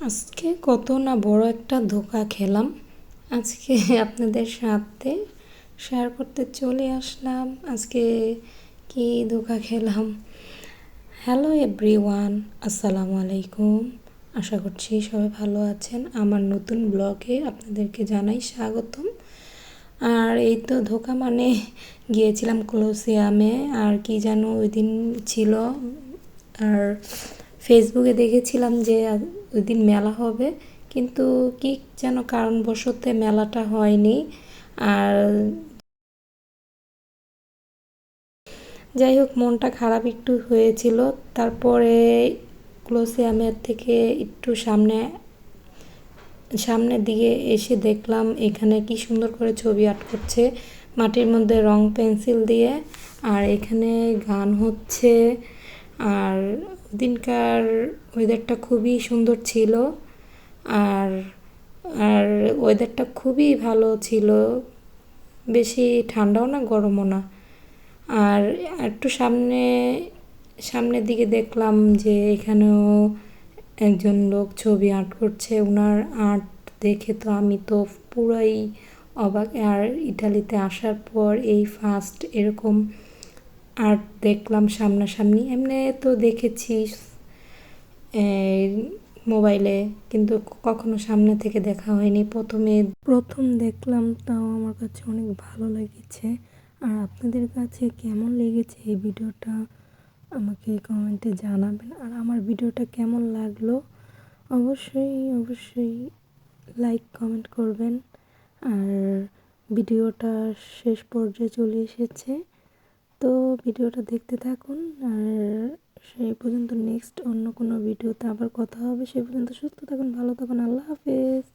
আজকে কত না বড় একটা ধোঁকা খেলাম। আজকে আপনাদের সাথে শেয়ার করতে চলে আসলাম আজকে কি ধোঁকা খেলাম। হ্যালো এভরিওয়ান, আসসালামু আলাইকুম। আশা করছি সবাই ভালো আছেন। আমার নতুন ব্লগে আপনাদেরকে জানাই স্বাগতম। আর এই তো ধোঁকা মানে গিয়েছিলাম কলোসিয়ামে, আর কি যেন ওই দিন ছিল। আর ফেসবুকে দেখেছিলাম যে ওই দিন মেলা হবে, কিন্তু কি যেন কারণবশত মেলাটা হয়নি। আর যাই হোক, মনটা খারাপ একটু হয়েছিল। তারপরে কলোসিয়ামের থেকে একটু সামনের দিকে এসে দেখলাম এখানে কি সুন্দর করে ছবি আর্ট করছে মাটির মধ্যে রং পেন্সিল দিয়ে, আর এখানে গান হচ্ছে। আর দিনকার ওয়েদারটা খুবই সুন্দর ছিল। আর আর ওয়েদারটা খুবই ভালো ছিল, বেশি ঠান্ডাও না গরমও না। আর একটু সামনের দিকে দেখলাম যে এখানেও একজন লোক ছবি আর্ট করছে। ওনার আর্ট দেখে তো আমি তো পুরাই অবাক। আর ইটালিতে আসার পর এই ফার্স্ট এরকম আর্ট দেখলাম সামনাসামনি। এমনি তো দেখেছি মোবাইলে, কিন্তু কখনো সামনে থেকে দেখা হয়নি। প্রথম দেখলাম, তাও আমার কাছে অনেক ভালো লেগেছে। আর আপনাদের কাছে কেমন লেগেছে এই ভিডিওটা আমাকে কমেন্টে জানাবেন। আর আমার ভিডিওটা কেমন লাগলো অবশ্যই লাইক কমেন্ট করবেন। আর ভিডিওটা শেষ পর্যায়ে চলে এসেছে, তো ভিডিওটা দেখতে থাকুন। আর সেই পর্যন্ত নেক্সট অন্য কোনো ভিডিওতে আবার কথা হবে। সেই পর্যন্ত সুস্থ থাকুন, ভালো থাকুন। আল্লাহ হাফেজ।